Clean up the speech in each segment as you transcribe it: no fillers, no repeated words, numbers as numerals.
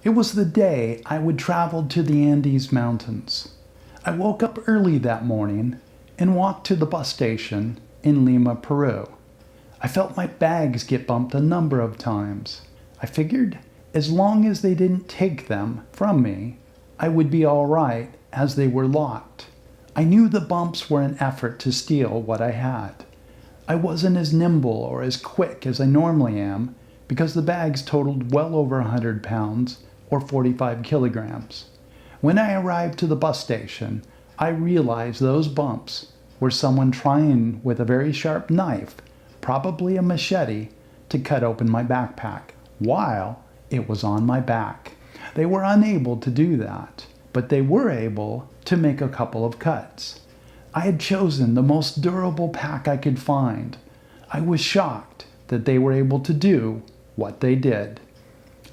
It was the day I would travel to the Andes Mountains. I woke up early that morning and walked to the bus station in Lima, Peru. I felt my bags get bumped a number of times. I figured as long as they didn't take them from me, I would be all right as they were locked. I knew the bumps were an effort to steal what I had. I wasn't as nimble or as quick as I normally am because the bags totaled well over 100 pounds or 45 kilograms. When I arrived to the bus station, I realized those bumps were someone trying with a very sharp knife, probably a machete, to cut open my backpack while it was on my back. They were unable to do that, but they were able to make a couple of cuts. I had chosen the most durable pack I could find. I was shocked that they were able to do what they did.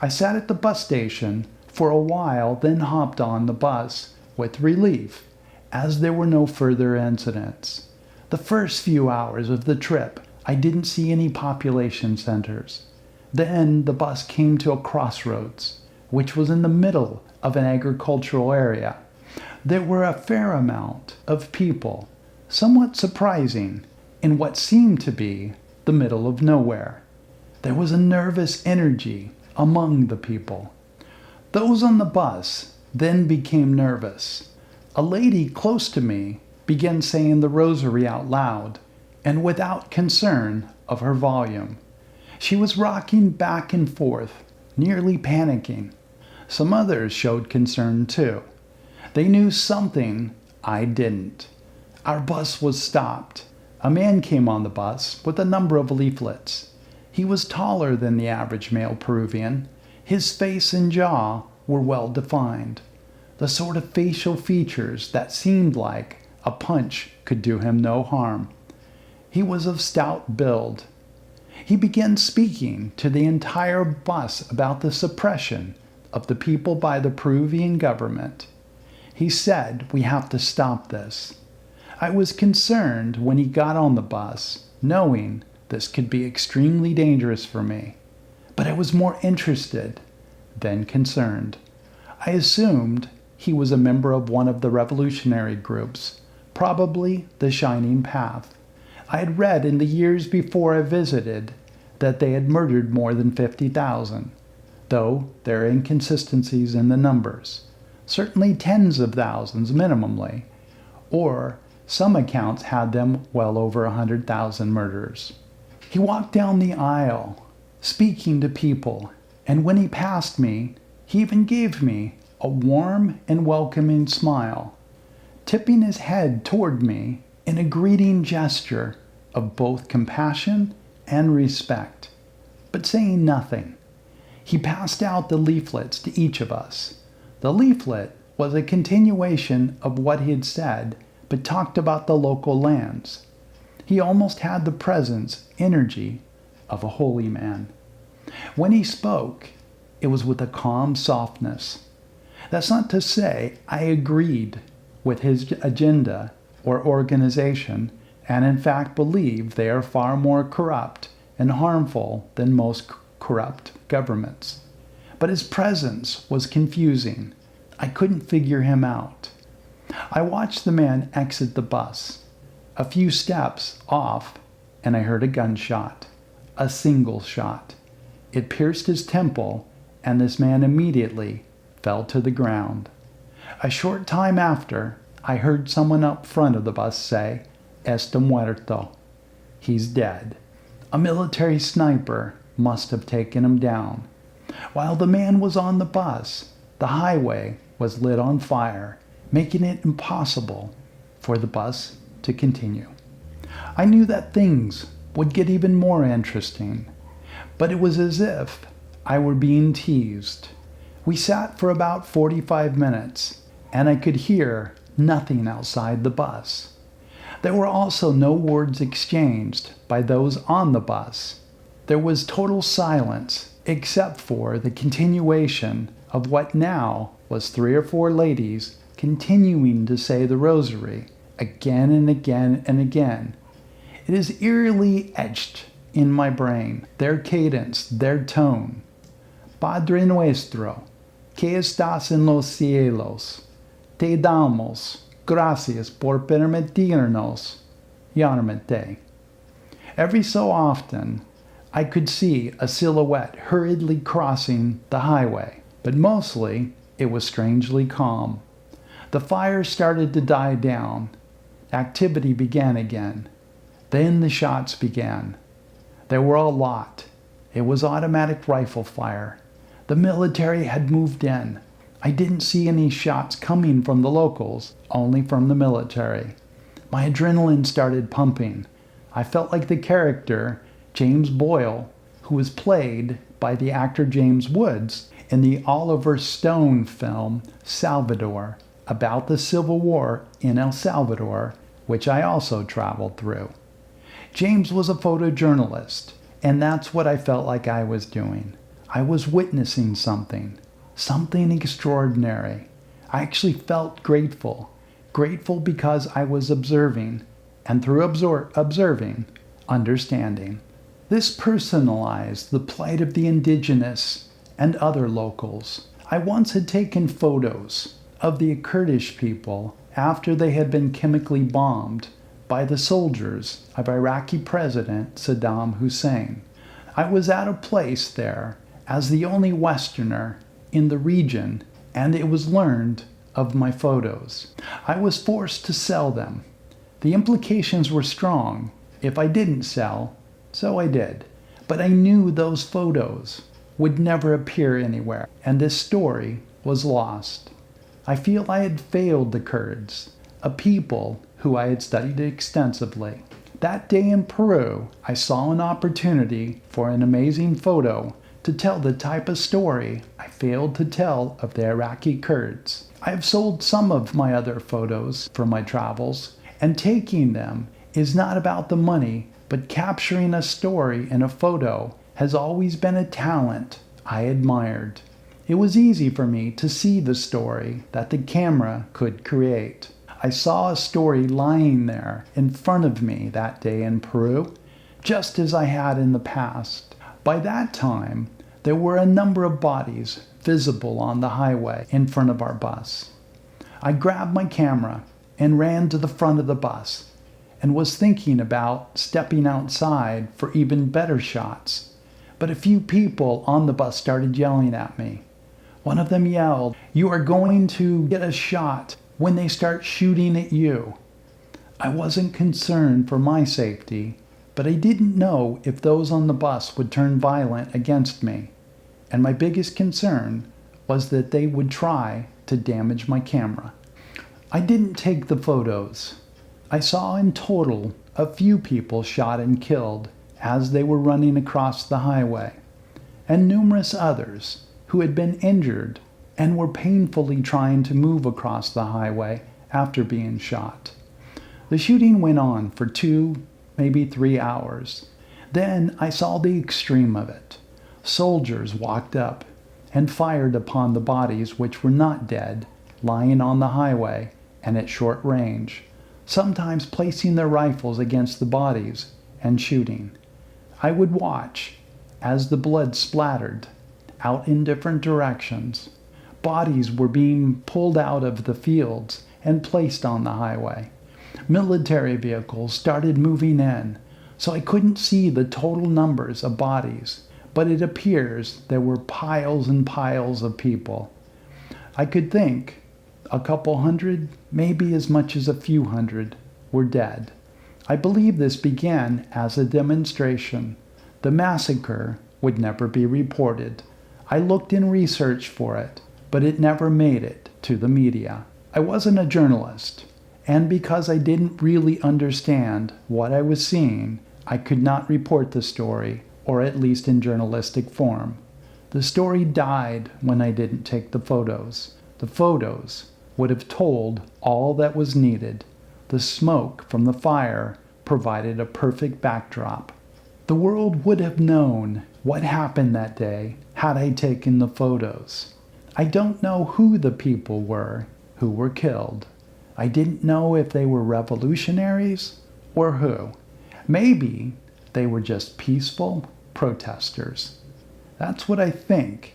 I sat at the bus station for a while, then hopped on the bus with relief, as there were no further incidents. The first few hours of the trip, I didn't see any population centers. Then the bus came to a crossroads, which was in the middle of an agricultural area. There were a fair amount of people, somewhat surprising, in what seemed to be the middle of nowhere. There was a nervous energy among the people. Those on the bus then became nervous. A lady close to me began saying the rosary out loud and without concern of her volume. She was rocking back and forth, nearly panicking. Some others showed concern too. They knew something I didn't. Our bus was stopped. A man came on the bus with a number of leaflets. He was taller than the average male Peruvian. His face and jaw were well defined. The sort of facial features that seemed like a punch could do him no harm. He was of stout build. He began speaking to the entire bus about the suppression of the people by the Peruvian government. He said, "We have to stop this." I was concerned when he got on the bus, knowing this could be extremely dangerous for me. But I was more interested than concerned. I assumed he was a member of one of the revolutionary groups, probably the Shining Path. I had read in the years before I visited that they had murdered more than 50,000, though there are inconsistencies in the numbers. Certainly tens of thousands minimally, or some accounts had them well over 100,000 murders. He walked down the aisle, speaking to people, and when he passed me, he even gave me a warm and welcoming smile, tipping his head toward me in a greeting gesture of both compassion and respect, but saying nothing. He passed out the leaflets to each of us. The leaflet was a continuation of what he had said, but talked about the local lands. He almost had the presence, energy of a holy man. When he spoke, it was with a calm softness. That's not to say I agreed with his agenda or organization, and in fact believe they are far more corrupt and harmful than most corrupt governments. But his presence was confusing. I couldn't figure him out. I watched the man exit the bus. A few steps off, and I heard a gunshot. A single shot. It pierced his temple, and this man immediately fell to the ground. A short time after, I heard someone up front of the bus say, "Está muerto." He's dead. A military sniper must have taken him down. While the man was on the bus, the highway was lit on fire, making it impossible for the bus to continue. I knew that things would get even more interesting, but it was as if I were being teased. We sat for about 45 minutes, and I could hear nothing outside the bus. There were also no words exchanged by those on the bus. There was total silence except for the continuation of what now was 3 or 4 ladies continuing to say the rosary again and again and again. It is eerily etched in my brain, their cadence, their tone. Padre Nuestro, que estás en los cielos, te damos gracias por permitirnos llamarte. Every so often, I could see a silhouette hurriedly crossing the highway, but mostly it was strangely calm. The fire started to die down. Activity began again. Then the shots began. There were a lot. It was automatic rifle fire. The military had moved in. I didn't see any shots coming from the locals, only from the military. My adrenaline started pumping. I felt like the character, James Boyle, who was played by the actor James Woods in the Oliver Stone film Salvador, about the Civil War in El Salvador, which I also traveled through. James was a photojournalist, and that's what I felt like I was doing. I was witnessing something extraordinary. I actually felt grateful because I was observing, and through observing, understanding. This personalized the plight of the indigenous and other locals. I once had taken photos of the Kurdish people after they had been chemically bombed by the soldiers of Iraqi President Saddam Hussein. I was at a place there as the only Westerner in the region, and it was learned of my photos. I was forced to sell them. The implications were strong. If I didn't sell, so I did. But I knew those photos would never appear anywhere, and this story was lost. I feel I had failed the Kurds, a people who I had studied extensively. That day in Peru, I saw an opportunity for an amazing photo to tell the type of story I failed to tell of the Iraqi Kurds. I have sold some of my other photos from my travels, and taking them is not about the money, but capturing a story in a photo has always been a talent I admired. It was easy for me to see the story that the camera could create. I saw a story lying there in front of me that day in Peru, just as I had in the past. By that time, there were a number of bodies visible on the highway in front of our bus. I grabbed my camera and ran to the front of the bus and was thinking about stepping outside for even better shots. But a few people on the bus started yelling at me. One of them yelled, "You are going to get a shot when they start shooting at you." I wasn't concerned for my safety, but I didn't know if those on the bus would turn violent against me. And my biggest concern was that they would try to damage my camera. I didn't take the photos. I saw in total a few people shot and killed as they were running across the highway, and numerous others who had been injured and were painfully trying to move across the highway after being shot. The shooting went on for 2, maybe 3 hours. Then I saw the extreme of it. Soldiers walked up and fired upon the bodies which were not dead, lying on the highway and at short range, sometimes placing their rifles against the bodies and shooting. I would watch as the blood splattered out in different directions. Bodies were being pulled out of the fields and placed on the highway. Military vehicles started moving in, so I couldn't see the total numbers of bodies, but it appears there were piles and piles of people. I could think a couple hundred, maybe as much as a few hundred, were dead. I believe this began as a demonstration. The massacre would never be reported. I looked and researched for it, but it never made it to the media. I wasn't a journalist, and because I didn't really understand what I was seeing, I could not report the story, or at least in journalistic form. The story died when I didn't take the photos. The photos would have told all that was needed. The smoke from the fire provided a perfect backdrop. The world would have known what happened that day had I taken the photos. I don't know who the people were who were killed. I didn't know if they were revolutionaries or who. Maybe they were just peaceful protesters. That's what I think,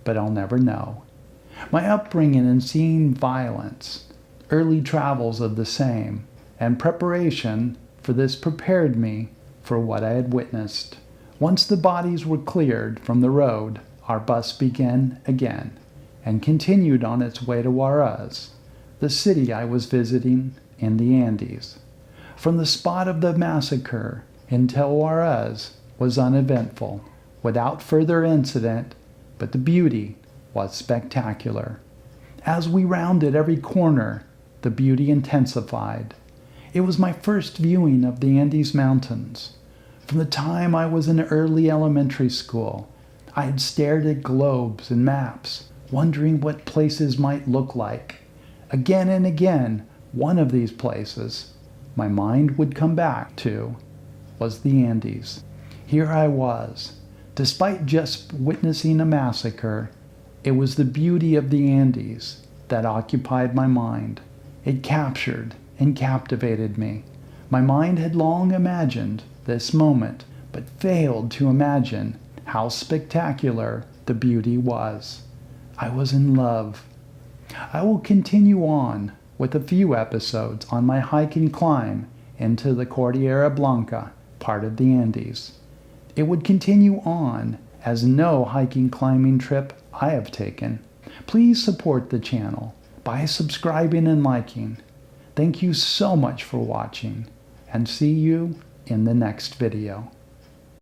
but I'll never know. My upbringing and seeing violence, early travels of the same, and preparation for this prepared me for what I had witnessed. Once the bodies were cleared from the road, our bus began again and continued on its way to Huaraz, the city I was visiting in the Andes. From the spot of the massacre until Huaraz was uneventful, without further incident, but the beauty was spectacular. As we rounded every corner, the beauty intensified. It was my first viewing of the Andes Mountains. From the time I was in early elementary school, I had stared at globes and maps, wondering what places might look like. Again and again, one of these places my mind would come back to was the Andes. Here I was. Despite just witnessing a massacre, it was the beauty of the Andes that occupied my mind. It captured and captivated me. My mind had long imagined this moment, but failed to imagine how spectacular the beauty was. I was in love. I will continue on with a few episodes on my hike and climb into the Cordillera Blanca, part of the Andes. It would continue on as no hiking climbing trip I have taken. Please support the channel by subscribing and liking. Thank you so much for watching, and see you in the next video.